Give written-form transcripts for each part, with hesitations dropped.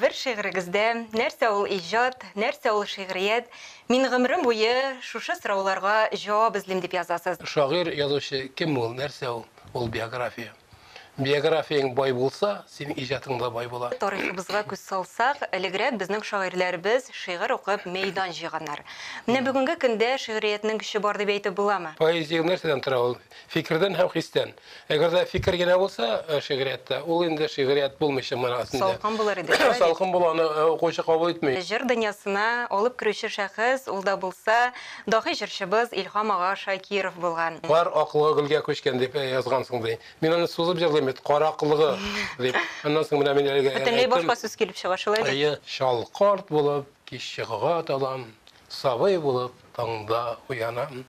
bir şiirigizde nerse ol ijat, nerse ol şiiriyet, min gımrım boyu şuşa sıralarga cevap izlim dip yazasız. Şair yazışı kim ol, nerse ol biyografiya. Biyografiyan boy bulsa, senin ijatın da boy bolar. Tariximizga көз салсак, элегрәк безнең шагыйрьләребез шигырь укып мейдан җыйганнар. Менә бүгенге көндә шигъриятның көче бар дип әйтеп буламы? Поэзия нәрсәдән тора ул? Фикердән һәм хистән. Әгәр дә фикер генә булса, шигъриятта, ул инде шигърият булмыйча менә аслында. Салкын булыр иде. Салкын буланы укучы кабул итмәй. Җыр дөньясына алып керүче шәхес, ул да булса, даһи җырчыбыз Илһам ага Шакиров булган. Бар акылга гөлгә күчкән дип язгансың ди. Мин аны сузып җырлыйм, кара акыллыгы дип. Аннан соң менә мин Бөтенләй башка сүз килеп чыга шулай дип. Әйе, шалкарт булып, киччыгыга талам, сабый булып, таңда уянам.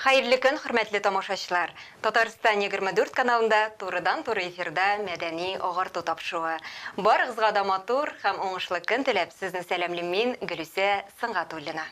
Хәерле көн, хөрмәтле тамашачылар. Татарстан 24 каналында турыдан-туры эфирда мәдәни агарту тапшыруы. Барыгызга да матур һәм уңышлы көн теләп, сезне сәламлыйм мин, Гөлүсә Сыңгатуллина.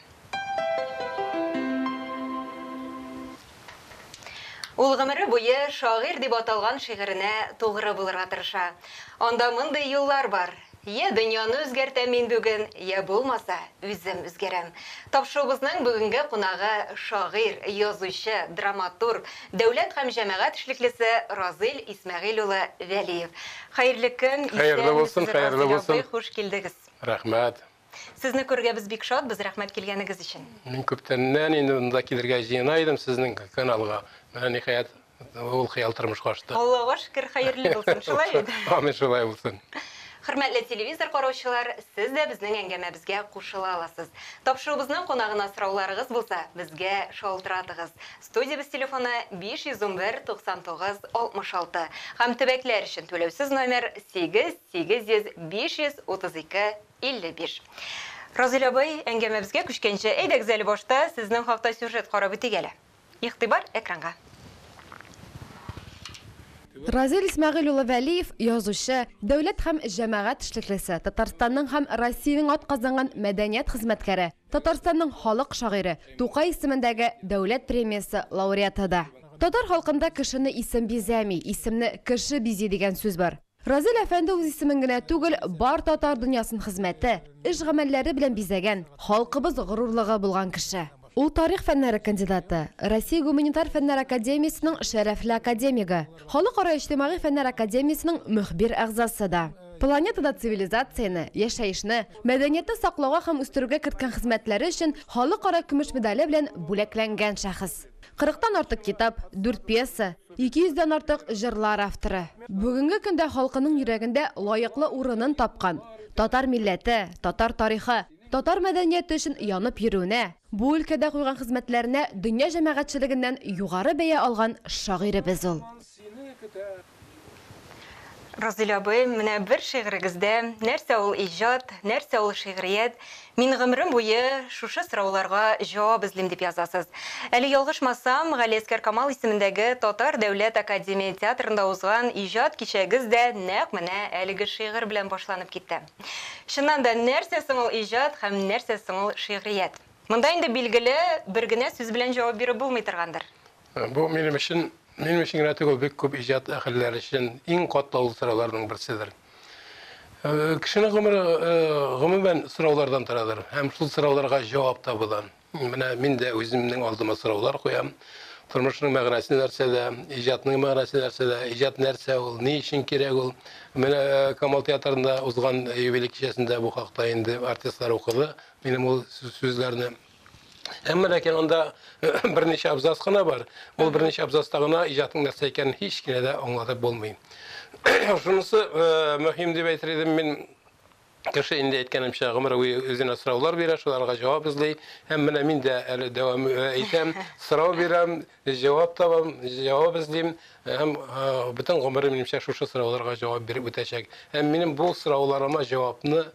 Ул гомере буе шагыйрь дип аталган шигыренә тугры булырга тырыша. Анда мондый юллар бар. Я дөньяны үзгәртәм мин бүген, я булмаса, үзем үзгәрәм. Тапшыруыбызның бүгенге кунагы шагыйрь, язучы, драматург, дәүләт һәм җәмәгать эшлеклесе Разил Исмәгыйль улы Вәлиев. Хәерле көн, Хәерле булсын, хәерле булсын. Хуш килдегез. Рәхмәт. Сезне күргә без бик шатбыз, рәхмәт килгәнегез өчен. Мин күптәннән инде монда килергә җыена идем сезнең каналга. Менә ниһаять ул хыял тормышка ашты. Аллага шөкер, хәерле булсын, шулай иде. Амин, шулай булсын. Хөрмәтле телевизор караучылар, сез дә безнең әңгәмәбезгә кушыла аласыз. Тапшыруыбызның кунагына сорауларыгыз булса, безгә шалтыратыгыз. Студиябыз телефоны 511 99 66 һәм төбәкләр өчен түләүсез номер 8800 532 55. Разил абый, әңгәмәбезгә күчкәнче, әйдәгез әле башта сезнең хакта сюжет карап үтик әле. Игътибар экранга. Разил Исмәгыйль улы Вәлиев язучы, дәүләт һәм җәмәгать эшлеклесе, Татарстанның һәм Россиянең атказанган мәдәният хезмәткәре, Татарстанның халык шагыйре, Тукай исемендәге дәүләт премиясе лауреаты да. Татар халкында кешене исем бизәми, исемне кеше бизи дигән сүз бар. Разил әфәнде үз исемен генә түгел, бар татар дөньясын хезмәте, эш гамәлләре белән бизәгән, халкыбыз горурлыгы булган кеше. Ул тарих фәннәре кандидаты, Россия гуманитар фәннәр академиясының шәрәфле академигы, Халыкара иҗтимагый фәннәр академиясының мөхбир әгъзасы да. Планетада цивилизацияны, яшәешне, мәдәниятне саклауга һәм үстерүгә керткән хезмәтләре өчен халыкара көмеш медале белән бүләкләнгән шәхес. 40-тан артык китап, 4 пьеса, 200-дән артык җырлар авторы. Бүгенге көндә халкының йөрәгендә лаеклы урынын тапкан. Татар милләте, татар тарихы, татар мәдәнияте өчен янып йөрүенә, бу өлкәдә куйган хезмәтләренә дөнья җәмәгатьчелегеннән югары бәя алган шагыйребез ул. Разил абый, менә бер шигырегездә нәрсә ул иҗат, нәрсә ул шигърият, мин гомрем буе шушы сорауларга җавап эзлим дип язасыз. Әле ялгышмасам, Галиәскәр Камал исемендәге Татар дәүләт академия театрында узган иҗат кичәгез дә нәкъ менә әлеге шигырь белән башланып китте. Чыннан да нәрсә соң ул иҗат һәм нәрсә соң ул шигърият? Монда инде билгеле бер генә сүз белән җавап биреп булмый торгандыр. Бу минем өчен генә түгел, бик күп иҗат әһелләре өчен иң катлаулы сорауларның берседер. Кешенең гомумән сораулардан торадыр, һәм шул сорауларга җавап табыла. Менә мин дә үземнең алдыма сораулар куям. Тормышның мәгънәсе нәрсәдә, иҗатның мәгънәсе нәрсәдә, иҗат нәрсә ул, ни өчен кирәк ул? Менә Камал театрында узган юбилей кичәсендә бу хакта инде артистлар укыды. Минем ул сүзләрне Әмма ләкин анда берничә абзац кына бар. Ул берничә абзацта гына иҗатның нәрсә икәнен һич кенә дә аңлатып булмый. Шунысы мөһим дип әйтер идем мин. Кеше инде әйткәнемчә гомер үзенә сораулар бирә, шуларга җавап эзли. Һәм менә мин дә әле дәвам әйтәм, сорау бирәм, җавап табам, җавап эзлим. Һәм бөтен гомерем минемчә шушы сорауларга җавап биреп үтәчәк. Һәм минем бу сорауларыма җавапны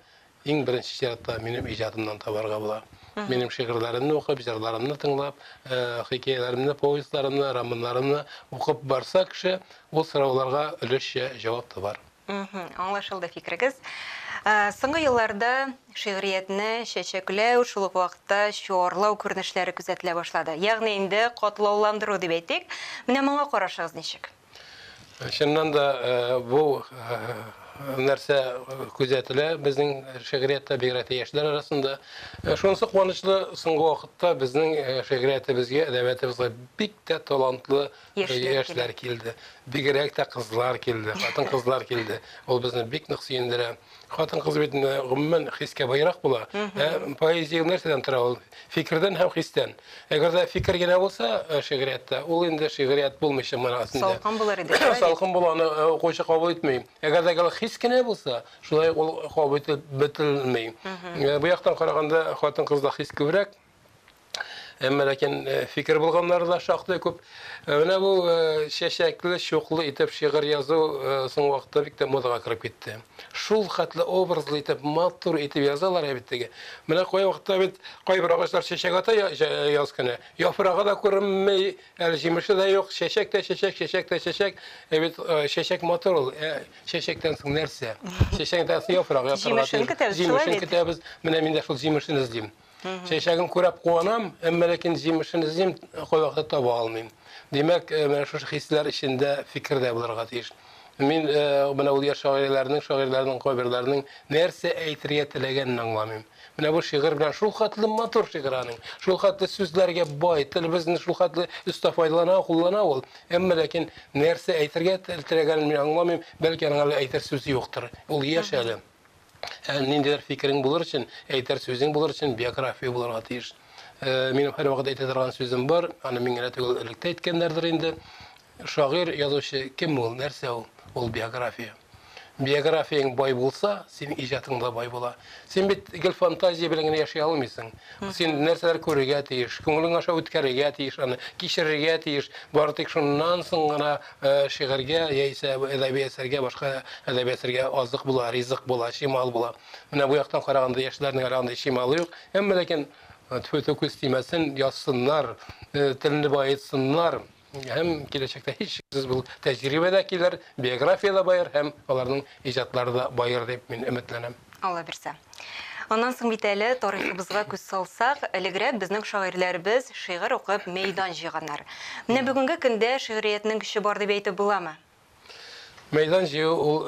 иң беренче чиратта минем иҗатымнан табарга була. Минем шигырьләремне укып, җырларымны тыңлап, хикәяләремне, повестларымны, романнарымны укып барса кеше, ул сорауларга өлешчә җавап табар. Аңлашылды фикрегез. Соңгы елларда шигъриятне чәчәкләү, шул ук вакытта чуарлау күренешләре күзәтелә башлады. Ягъни инде катлауландыру дип әйтик. Менә моңа карашыгыз ничек? Шуннан да бу нәрсә күзәтелә безнең шигъриятта бигрәк яшьләр арасында. Шунысы куанычлы, соңгы вакытта безнең шигъриятебезгә, әдәбиятебезгә бик тә талантлы яшьләр килде. Бигрәк тә кызлар килде, хатын кызлар килде. Ул безне бик нык сөендерә. Хатын кыз бит гомумән хискә байрак була. Поэзия нәрсәдән тора ул? Фикердән һәм хистән. Әгәр дә фикер генә булса шигъриятта, ул инде шигърият булмыйча менә асында. Салкын булыр иде. Салкын буланы укучы кабул итмәй. Әгәр дә хис кенә булса, шулай ул кабул ителмәй. Бу яктан караганда хатын кызда хис күбрәк. Әмма ләкин фикер булганнар да шактый күп. Менә бу чәчәкле, шуклы итеп шигырь язу соң вакытта бик тә модага кирип китте. Шул хәтле образлы итеп, матур итеп язалар әбиттеге. Менә кай вакытта бит кайбер агачлар чәчәк ата язкыны. Яфрагы да күренмәй, әле җимеше дә юк, чәчәк тә чәчәк, чәчәк тә чәчәк. Бит чәчәк матур ул. Чәчәктән соң нәрсә? Чәчәктән соң яфрак, Җимешен көтәбез, шулай бит. Көтәбез. Менә мин дә шул җимешен эзлим. Чәчәген күреп куанам, әмма ләкин җимешен эзлим, кай вакытта таба алмыйм. Димәк, менә шушы хисләр эчендә фикер дә булырга тиеш. Мин менә ул яшь шагыйрьләрнең кайберләренең нәрсә әйтергә теләгәнен аңламыйм. Менә бу шигырь белән шул хәтле матур шигырьаның, шул хәтле сүзләргә бай, телебезне шул хәтле өстә файдалана, куллана ул. Әмма ләкин нәрсә әйтергә теләгәнен мин аңламыйм, бәлки аның әле әйтер сүзе юктыр. Ул яшь әле. Ниндидер фикерең булыр өчен, әйтер сүзең булыр өчен биография булырга тиеш. Минем һәр вакыт әйтә торган сүзем бар, аны мин генә түгел, электә әйткәннәрдер инде. Шагыйрь, язучы кем ул, нәрсә ул? Ул биография. Биографияң бай булса, синең иҗатың да бай була. Син бит гел фантазия белән генә яши алмыйсың. Син нәрсәләр күрергә тиеш, күңелең аша үткәрергә тиеш, аны кичерергә тиеш. Бары тик шуннан соң гына шигырьгә яисә әдәби әсәргә, башка әдәби әсәргә азык була, ризык була, шимал була. Менә бу яктан караганда яшьләрнең әле андай шималы юк. Әмма ләкин төтө күз тимәсен, язсыннар, телне баетсыннар. Һәм киләчәктә һичшиксез бу тәҗрибәдә килер, биографияда байыр һәм аларның иҗатлары да байыр дип мин өметләнәм. Алла бирсә. Аннан соң бит әле тарихыбызга күз салсак, элегрәк безнең шагыйрьләребез шигырь укып мәйдан җыйганнар. Менә бүгенге көндә шигъриятның көче бар дип әйтеп буламы? Мәйдан җыю ул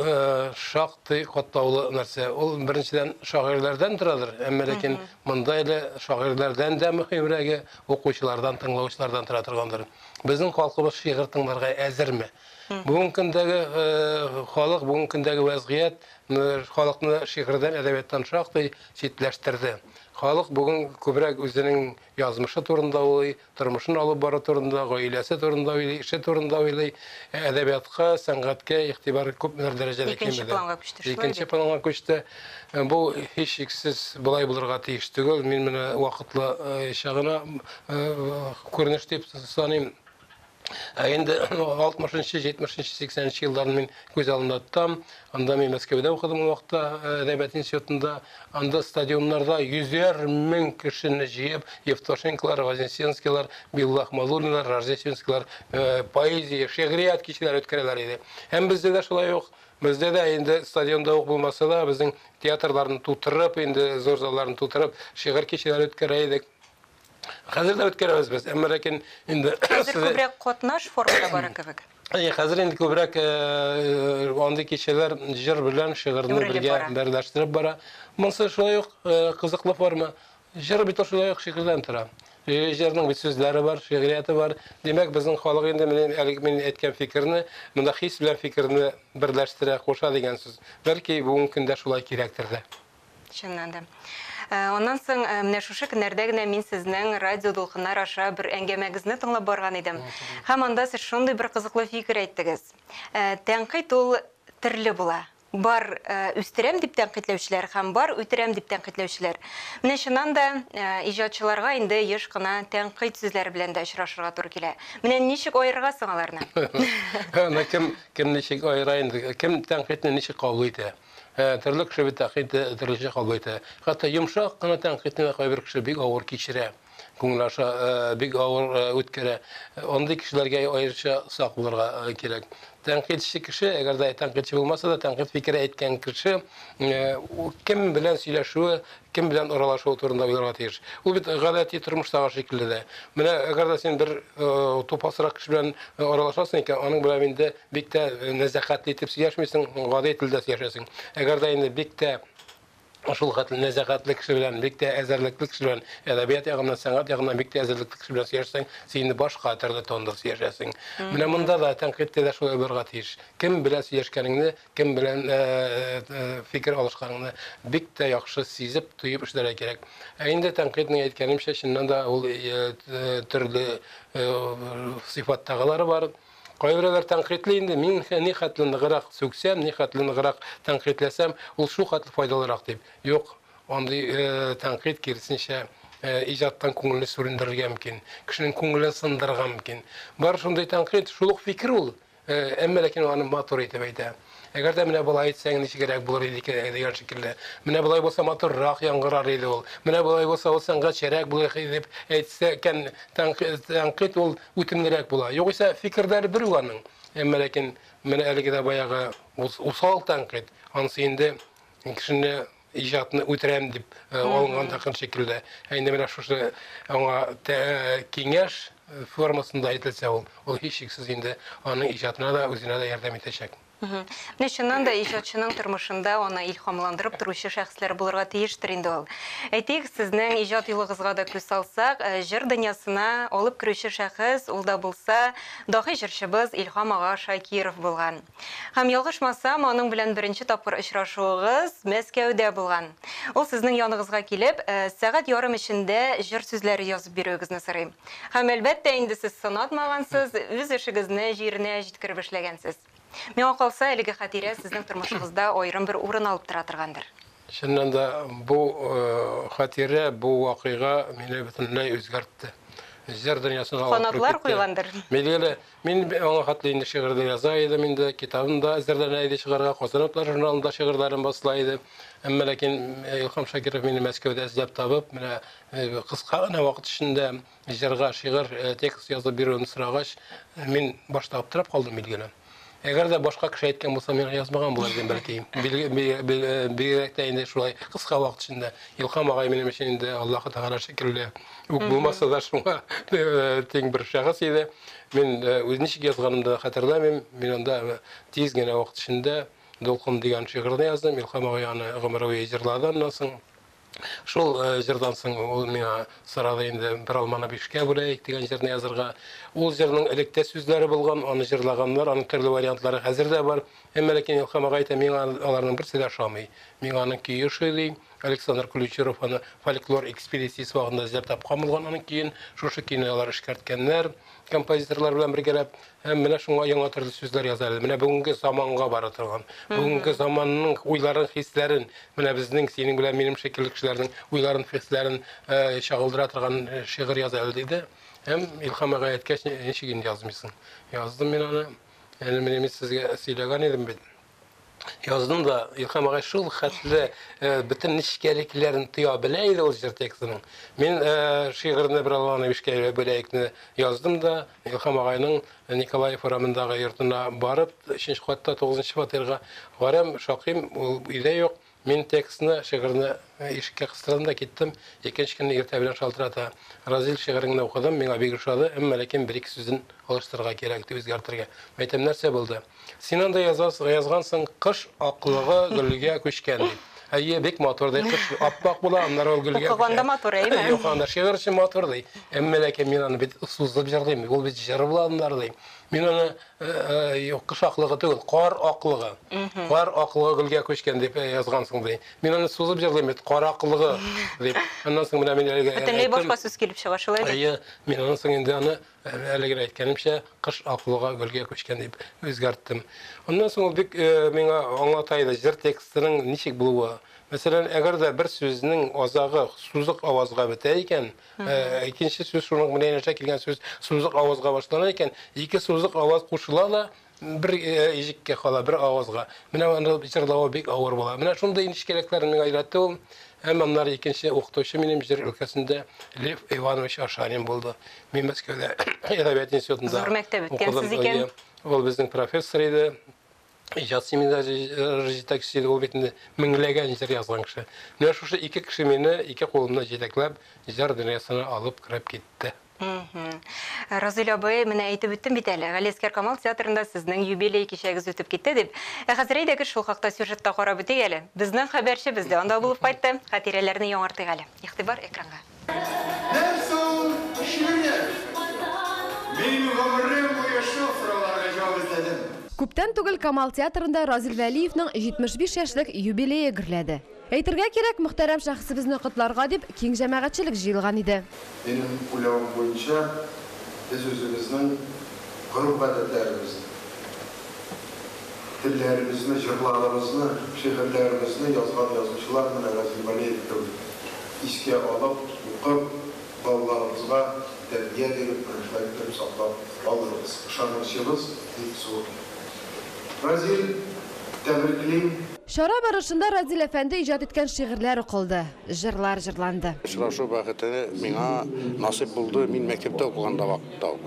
шактый катлаулы нәрсә. Ул беренчедән шагыйрьләрдән торадыр, әмма ләкин монда әле шагыйрьләрдән дә мөһимрәге укучылардан, тыңлаучылардан тора торгандыр. Безнең халкыбыз шигырь тыңларга әзерме? Бүгенге көндәге халык, бүгенге көндәге вазгыять халыкны шигырьдән, әдәбияттан шактый читләштерде. Халык бүген күбрәк үзенең язмышы турында уйлый, тормышын алып бару турында, гаиләсе турында уйлый, ише турында уйлый, әдәбиятка, сәнгатькә игътибар күп дәрәҗәдә кимеде. Икенче планга күчте. Бу һичшиксез булай булырга тиеш түгел. Мин менә вакытлы чагына күренеш дип саныйм. Инде 60-нчы, 70-нчы, 80-нчы елларны мин күз алдымда тотам. Анда мин Мәскәүдә укыдым ул вакытта, әдәбият институтында. Анда стадионнарда 100,000 кешене җыеп, Евтушенколар, Вознесенскийлар, Билла Ахмадуллинлар, Рождественскийлар поэзия, шигърият кичәләр үткәрәләр иде. Һәм бездә дә шулай ук. Бездә дә инде стадионда ук булмаса да, безнең театрларны тутырып, инде зур залларны тутырып, шигырь кичәләр үткәрә идек. Хәзер дә үткәрәбез без, әмма ләкин инде күбрәк катнаш формада бара кебек. Хәзер инде күбрәк андый кичәләр җыр белән шигырьне бергә берләштереп бара. Монсы шулай ук кызыклы форма. Җыр бит шулай ук шигырьдән тора. Җырның бит сүзләре бар, шигърияты бар. Димәк, безнең халык инде мин әйткән фикерне, монда хис белән фикерне берләштерә, куша дигән сүз. Бәлки бүгенге көндә шулай кирәктер дә. Чыннан да. Ondan соң менә шушы көннәрдә генә мин сезнең радио дулкыннар аша бер әңгәмәгезне тыңлап барган идем. Һәм анда сез шундый бер кызыклы фикер әйттегез. Тәнкыйть ул төрле була. Бар үстерәм дип тәнкыйтьләүчеләр һәм бар үтерәм дип тәнкыйтьләүчеләр. Менә шуннан да иҗатчыларга инде еш кына тәнкыйть сүзләре белән дә очрашырга туры килә. Менә ничек аерырга соң аларны? Кем ничек аера инде? Кем тәнкыйтьне ничек кабул итә? Төрле кеше бит тәнкыйтьне төрлечә кабул итә. Хәтта йомшак кына тәнкыйтьне кайбер кеше бик авыр кичерә. күңел аша бик авыр үткәрә. Андый кешеләргә аеруча сак булырга кирәк. Тәнкыйтьче кеше, әгәр дә тәнкыйтьче булмаса да, тәнкыйть фикере әйткән кеше кем белән сөйләшүе, кем белән аралашуы турында уйларга тиеш. Ул бит гадәти тормыштагы шикелле дә. Менә әгәр дә син бер тупасрак кеше белән аралашасың икән, аның белән инде бик тә нәзакәтле итеп сөйләшмисең, гади телдә сөйләшәсең. Әгәр дә инде бик тә шул хәтле нәзакәтле кеше белән, бик тә әзерлекле кеше белән, әдәбият ягыннан, сәнгать ягыннан бик тә әзерлекле кеше белән сөйләшсәң, син башка төрле тонда сөйләшәсең. Менә монда да тәнкыйтьтә дә шулай булырга тиеш. Кем белән сөйләшкәнеңне, кем белән фикер алышканыңны бик тә яхшы сизеп, тоеп эшләргә кирәк. Ә инде тәнкыйтьнең әйткәнемчә, чыннан да ул төрле сыйфаттагылары бар. Кайберләр тәнкыйтьле инде, мин ни хәтле ныграк сүксәм, ни хәтле ныграк тәнкыйтьләсәм, ул шул хәтле файдалырак дип. Юк, андый тәнкыйть киресенчә иҗаттан күңелне сүрендерергә мөмкин, кешенең күңелен сындырырга мөмкин. Бар шундый тәнкыйть, шул ук фикер ул, әмма ләкин аны матур итеп әйтә. Әгәр дә менә булай әйтсәң, ничегрәк булыр иде дигән шикелле. Менә булай булса матуррак яңгырар иде ул. Менә булай булса ул сәнгатьчәрәк булыр дип әйтсә икән, тәнкыйть ул үтемлерәк була. Югыйсә фикерләре бер аның. Әмма ләкин менә әлеге дә баягы усал тәнкыйть, анысы инде кешене иҗатны үтерәм дип алынган такын шикелле. Инде менә шушы аңа киңәш формасында әйтелсә, ул һичшиксез инде аның иҗатына да, үзенә дә ярдәм итәчәк. Менә чыннан да иҗатчының тормышында аны илһамландырып торучы шәхесләр булырга тиештер инде ул. Әйтик, сезнең иҗат юлыгызга да күз салсак, җыр дөньясына алып керүче шәхес ул да булса, даһи җырчыбыз Илһам ага Шакиров булган. Һәм ялгышмасам, аның белән беренче тапкыр очрашуыгыз Мәскәүдә булган. Ул сезнең яныгызга килеп, сәгать ярым эчендә җыр сүзләре язып бирүегезне сорый. Һәм әлбәттә инде сез сынатмагансыз, үз эшегезне җиренә җиткереп эшләгәнсез. Миңа калса, әлеге хатирә сезнең тормышыгызда аерым бер урын алып тора торгандыр. Чыннан да бу хатирә, бу вакыйга мине бөтенләй үзгәртте. Җыр дөньясына Канатлар куйгандыр. Мин аңа хәтле инде шигырьдә яза идем, инде китабымда әзерләнә иде шигырьгә, Казанатлар журналында шигырьләрем басыла иде. Әмма ләкин Илһам Шакиров мине Мәскәүдә эзләп табып, менә кыска гына вакыт эчендә җырга шигырь текст язып бирүен сорагач, мин башта аптырап калдым билгеле. Әгәр дә башка кеше әйткән булса, мин язмаган булыр идем бәлки. Бигрәк тә инде шулай кыска вакыт эчендә Илһам агай минем өчен инде Аллаһы Тәгалә шикелле ук булмаса да шуңа тең бер шәхес иде. Мин үз ничек язганымды хәтерләмим. Мин анда тиз генә вакыт эчендә Дулкын дигән шигырьне яздым. Илһам агай аны гомере җырлады, аннан соң шул җырдан соң ул миңа сорады инде бер алманы бишкә бүләйек дигән җырны язырга. Ул җырның электә сүзләре булган, аны җырлаганнар, аның төрле вариантлары хәзер дә бар. Әмма ләкин Илһам агай әйтә, миңа аларның берсе дә ошамый. Миңа аның көе ошый. Александр Ключеров аны фольклор экспедициясе вакытында эзләп тапкан булган, аның көен шушы көйне алар эшкәрткәннәр, композиторлар белән бергәләп. Һәм менә шуңа яңа төрле сүзләр яза иде. Менә бүгенге заманга бара торган. Бүгенге заманның уйларын, хисләрен, менә безнең синең белән минем шикелле кешеләрнең уйларын, хисләрен чагылдыра торган шигырь яза иде. Һәм Илһам агай әйткәч, ничек инде язмыйсың? Яздым мин аны. Әнә менә мин сезгә сөйләгән идем бит. Яздым да, Илһам агай шул хәтле бөтен нечкәлекләрен тоя белә иде ул җыр текстының. Мин шигырьне бер алманы бишкә бүләкне яздым да, Илһам агайның Николаев урамындагы йортына барып, 3нче катта 9нчы фатирга барам, шакыйм, ул өйдә юк. Мин текстны, шигырьне ишеккә кыстырдым да киттем. Икенче көнне иртә белән шалтырата. Разил шигыреңне укыдым, миңа бик ошады, әмма ләкин бер-ике сүзен алыштырырга кирәк дип үзгәртергә. Әйтәм, нәрсә булды? Син анда язгансың, кыш аклыгы гөлгә күчкән дип. Әйе, бик матур ди, кыш аппак була, аннары ул гөлгә. Укыганда матур әйме? Юк, анда шигырь өчен матур ди. Әмма ләкин мин аны бит сузып җырлыйм, ул бит җыр була аннары ди. Мин аны кыш аклыгы түгел, кар аклыгы. Кар аклыгы гөлгә күчкән дип язгансың ди. Мин аны сузып җырлыйм, кар аклыгы дип. Аннан соң менә мин бөтенләй башка сүз килеп чыга шулай дип. Әйе, мин аннан соң инде аны әлегә әйткәнемчә кыш аклыгы гөлгә күчкән дип үзгәрттем. Аннан соң ул бик миңа аңлатайды җыр текстының ничек булуы. Мәсәлән, әгәр дә бер сүзнең азагы сузык авазга бетә икән, икенче сүз шуның белән килгән сүз сузык авазга башлана икән, ике сузык аваз кушыла да бер ижеккә кала, бер авазга. Менә аны җырлавы бик авыр була. Менә шундый ничкәлекләрне миңа өйрәтте ул. Hem onlar ikinci okutucu benim jir ülkesinde Lev Ivanoviç Arşanin buldu. Мен Мәскәүдә Әдәбият институтында Зур мәктәп үткәнсез икән. Ул безнең профессор иде. Иҗат семинары җитәкчесе иде, ул бит инде меңләгән җыр язган кеше. Менә шушы ике кеше мине ике кулымда җитәкләп җыр дөньясына алып кирип китте. Разил абый, менә әйтеп үттем бит әле, Галиәскәр Камал театрында сезнең юбилей кичәгез үтеп китте дип. Хәзер әйдәгез шул хакта сюжетта карап үтик әле. Безнең хәбәрче бездә анда булып кайтты. Хатирәләрне яңартыйк әле. Игътибар экранга. Күптән түгел Камал театрында Разил Вәлиевнең 75 яшьлек юбилее гөрләде. Әйтергә кирәк, мөхтәрәм шәхсебезне котларга дип киң җәмәгатьчелек җыелган иде. Benim ulavım boyunca biz özümüzün grup adetlerimizni, dillerimizni, jırlarımızı, şehirlerimizni yazgan yazmışlarla Razil Vəliyev'den iske alıp, okup, ballarımızga terbiye verip, bıraklayıp, saklap alırız. Şanışımız ilk soğuk. Razil, təbrikliyim. Шара барышында Разил әфәнде иҗат иткән шигырьләр укылды, җырлар җырланды. Очрашу бәхете миңа насип булды, мин мәктәптә укыганда вакытта ук.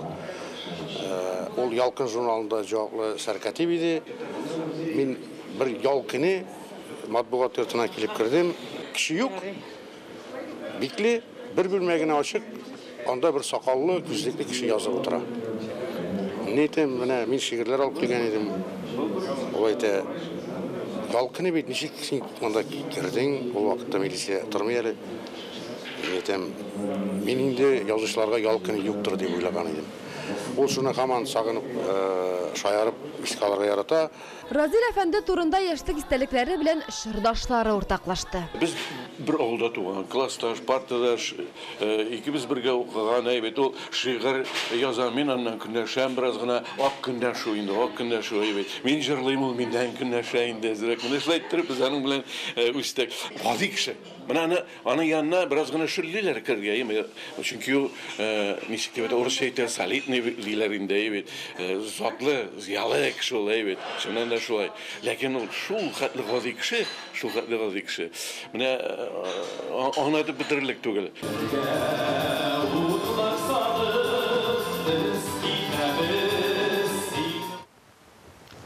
Ул Ялкын журналында җаваплы сәркәтиб иде. Мин бер ял көне матбугат йортына килеп кердем. Кеше юк. Бикле бер бүлмәгенә ачык, анда бер сакаллы, күзлекле кеше язып утыра. Нитем, менә мин шигырьләр алып килгән идем. Ул әйтә, Ялкыны бит ничек син монда кирдең, ул вакытта милиция тормый әле. Әйтәм, мин инде язучыларга ялкыны юктыр дип уйлаган идем. Ул шуны һаман сагынып, шаярып, искә алырга ярата. Разил әфәнде турында яшьлек истәлекләре белән шырдашлары уртаклашты. Biz bir avda tuğan, klastaş, partidaş, ikimiz birge okuğan, evet, o şiir yazan, men andan kündeşen biraz gına, ak kündeş o indi, ak kündeş o, evet. Men jırlayım ol, minden kündeşen indi, zirek, men işlayıttırıp, biz onun bilen üstek. Adi kişi. Ben ana yanına biraz gına şirliler kırgayım. Çünkü o, nişik evet, orası şeyler salit nevilerinde, evet. Zatlı, ziyalı kişi ol, evet. Şundan da şulay. Lakin o, şu katlı gazi kişi, şu katlı gazi kişi. Mene anlatıp bitirirlik tugul.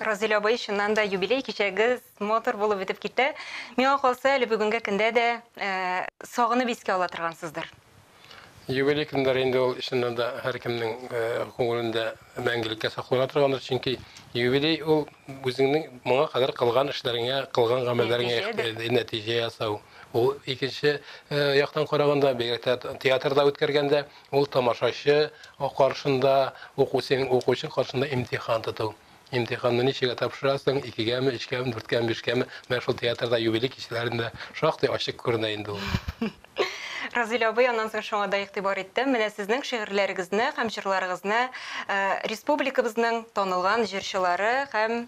Разил абый, шуннан да юбилей кичәгез мотор булып үтеп китте. Миңа калса, әле бүгенге көндә дә сагынып искә ала торгансыздыр. Юбилей көндәре инде ул ишеннән дә һәркемнең күңелендә мәңгелеккә саклана торгандыр, чөнки юбилей ул үзеңнең моңа кадәр кылган эшләреңә, кылган гамәлләреңә нәтиҗә ясау. Ул икенче яктан караганда, театрда үткәргәндә, ул тамашачы каршында, укучы каршында имтихан тоту. İmtihanını nişeге тапшырасың, 2-гәме, 3-гәме, 4-гәме, 5-гәме, мен шул театрда юбилей кичәләрендә шактый ачык күренә инде ул. Разил абый, аннан соң шуңа да игътибар иттем. Менә сезнең шигырьләрегезне һәм җырларыгызны республикабызның танылган җырчылары һәм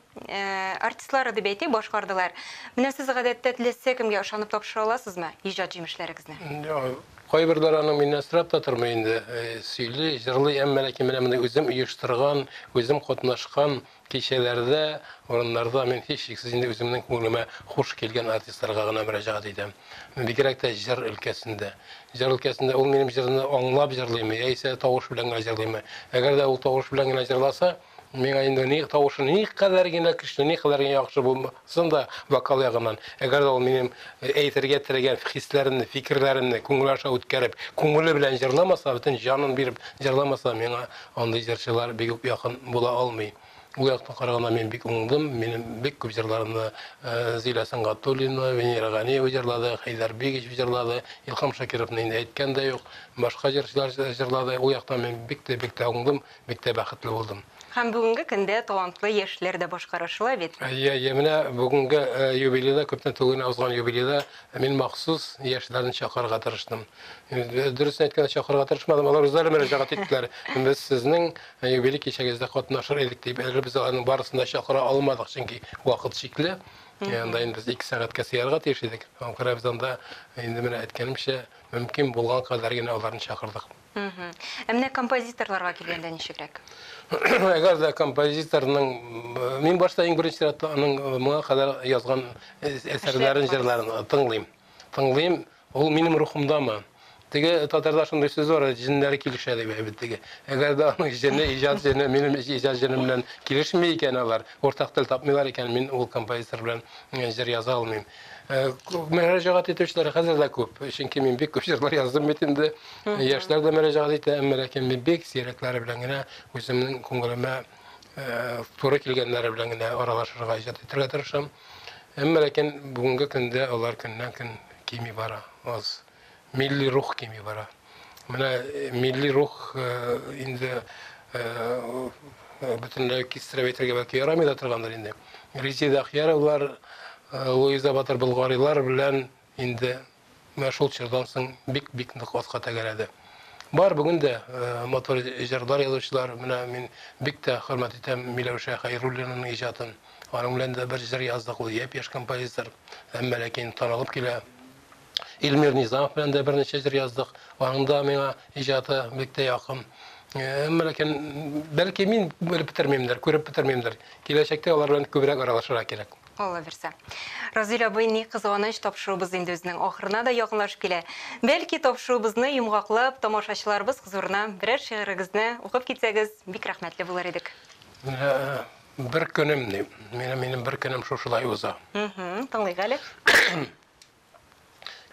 артистлары дип әйтик башкардылар. Менә сез гадәттә теләсә кемгә ышанып тапшыра аласызмы иҗат җимешләрегезне? Кайберләр аның миннән сорап та тормый инде. Сөйли, җырлый, әмма ләкин менә моны үзем оештырган, үзем катнашкан кичәләрдә, урыннарда мен һич шиксез инде үземнең күңелемә хуш килгән артистларга гына мөрәҗәгать итәм. Бигрәк тә җыр өлкәсендә. Җыр өлкәсендә ул минем җырны аңлап җырлыймы, яисә тавыш белән генә җырлыймы. Әгәр дә ул тавыш белән генә җырласа, миңа инде ни тавышы ни кадәр генә көчле, ни кадәр генә яхшы булмасын да вокал ягыннан. Әгәр дә ул минем әйтергә теләгән хисләремне, фикерләремне күңел аша үткәреп, күңеле белән җырламаса, бөтен җанын биреп җырламаса, миңа андый җырчылар бик үк якын була алмый. Ул яктан караганда мен бик уңдым. Минем бик күп җырларымны Зилә Сәнгатуллина, Венера Ганиева җырлады, Хайдар Бигич җырлады, Илһам Шакировны инде әйткән дә юк. Башка җырчылар җырлады. Ул яктан мен бик тә уңдым, бик тә бәхетле булдым. Һәм бүгенге көндә талантлы яшьләр дә башкарышыла бит. Менә бүгенге юбилейда, күптән түгел узган юбилейда мин махсус яшьләрне чакырырга тырыштым. Дөресен әйткәндә чакырырга тырышмадым, алар үзләре мөрәҗәгать иттеләр. Без сезнең юбилей кичәгездә катнашыр идек дип, без аның барысында чакыра алмадык, чөнки вакыт шикле. Анда инде 2 сәгатькә сыярга тиеш идек. Анкара без анда инде менә әйткәнемчә, мөмкин булган кадәр генә аларны чакырдык. Менә композиторларга килгәндә ничегрәк? Әгәр дә композиторның, мин башта иң беренче аның моңа кадәр язган әсәрләрен, җырларын тыңлыйм. тыңлыйм, ул минем рухымдамы? Теге татарда шундый сүз бар, җиннәре килешә дип әйбит теге. Әгәр дә аның җине, иҗат җине, минем иҗат җинем белән килешми икән алар, уртак тел тапмыйлар икән, мин ул композитор белән җыр яза алмыйм. Мөрәҗәгать итүчеләр хәзер дә күп, чөнки мин бик күп җырлар яздым бит инде. Яшьләр дә мөрәҗәгать итә, әмма ләкин мин бик сирәкләре белән генә үземнең күңелемә туры килгәннәре белән генә аралашырга иҗат итәргә тырышам. Әмма ләкин бүгенге көндә алар көннән-көн кими бара. Аз milli ruh kimi bара. Менә milli ruh инде бөтенләй кистереп әйтергә бәлки ярамый да торгандыр инде. Резида Ахьяровлар, Луиза Батыр Болгарилар белән инде шул чордан соң бик нык атка тәгәрәде. Бар бүген дә мотор җырлар язучылар, менә мин бик тә хөрмәт итәм Миләүшә Хәйруллинаның иҗатын. Аның белән дә бер җыр яздык, ул япь-яшь композитор, әмма ләкин танылып килә. Илмир Низамов белән дә берничә җыр яздык. Аның да миңа иҗаты бик тә якын. Әмма ләкин бәлки мин белеп бетермәймдер, күреп бетермәймдер. Киләчәктә алар белән күбрәк аралашырга кирәк. Алла версә. Разил абый, ни кызганыч, тапшыруыбыз инде үзенең ахырына да якынлашып килә. Бәлки тапшыруыбызны йомгаклап, тамашачыларыбыз хузурына берәр шигырегезне укып китсәгез, бик рәхмәтле булыр идек. Бер көнем, минем бер көнем шушылай уза. Тыңлыйк әле.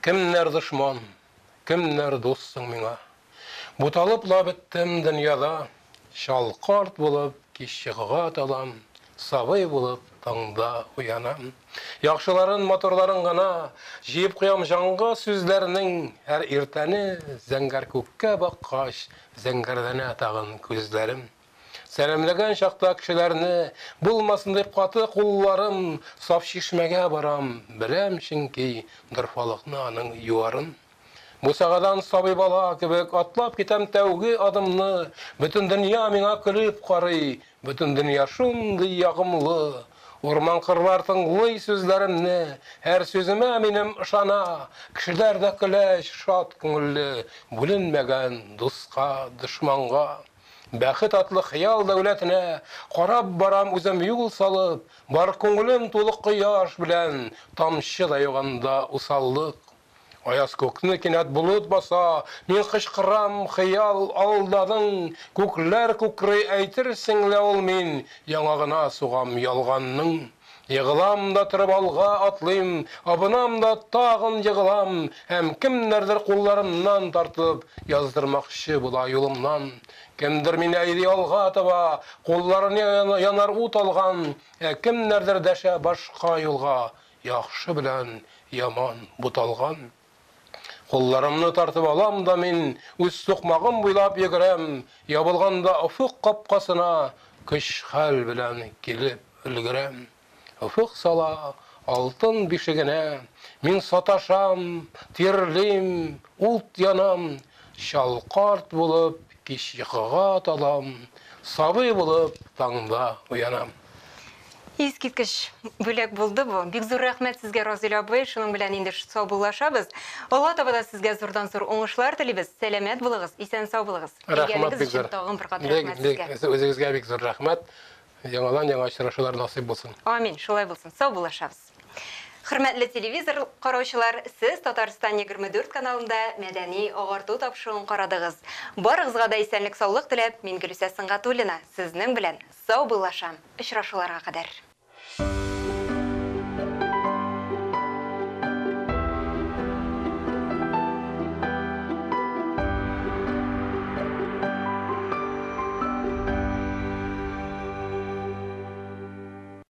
Кемнәр дошман, кемнәр дуссың миңа. Буталып ла беттем дөньяда, шалкарт булып кичегә талам, сабый булып таңда уянам. Яхшыларын, моторларын гына җыеп куям җанга сүзләрнең, һәр иртәне зәңгәр күккә баккач, зәңгәрдәнә тагын күзләрем. Сәламләгән чакта кешеләрне, булмасын дип каты кулларым, саф чишмәгә барам, беләм чөнки дорфалыкны аның юарын. Бусагадан сабый бала кебек атлап китәм тәүге адымны, бөтен дөнья миңа көлеп карый, бөтен дөнья шундый ягымлы. Урман кырлар тыңлый сүзләремне, һәр сүземә минем ышана, кешеләр дә көлә шат күңелле, бүленмәгән дуска, дошманга. Бәхет атлы хыял дәүләтенә карап барам үзем юл салып, бар күңелем тулы кояш белән, тамчы да яуганда усаллык. Аяз күкне кинәт булут баса, мин кычкырам хыял алдадың, күкләр күкрей әйтерсең лә ул мин, яңагына сугам ялганның. Егылам да торып алга атлыйм, абынам да тагын егылам, һәм кемнәрдер кулларымнан тартып яздырмакчы була юлымнан. Кемдер мине әйди алга таба, кулларын янар ут алган, кемнәрдер дәшә башка юлга, яхшы белән яман буталган. Кулларымны тартып алам да мин, үз сукмагым буйлап йөгерәм, ябылганда офык капкасына, көч хәл белән килеп өлгерәм. Офык сала алтын бишегенә, мин саташам, тирлим, ут янам, шалкарт булып кич йокыга талам, сабый булып таңда уянам. Искиткеч бүләк булды бу. Бик зур рәхмәт сезгә, Разил абый. Шуның белән инде саубуллашабыз. Алла табада сезгә зурдан-зур уңышлар телибез. Сәламәт булыгыз, исән сау булыгыз. Рәхмәт бик зур. Тагын бер кат рәхмәт сезгә. Үзегезгә бик зур рәхмәт. Яңадан яңа очрашулар насыйп булсын. Амин, шулай булсын. Сау булашабыз. Хөрмәтле телевизор караучылар, сез Татарстан 24 каналында мәдәни агарту тапшыруын карадыгыз. Барыгызга да исәнлек, саулык теләп, мин Гөлүсә Сыңгатуллина сезнең белән сау булашам. Очрашуларга кадәр.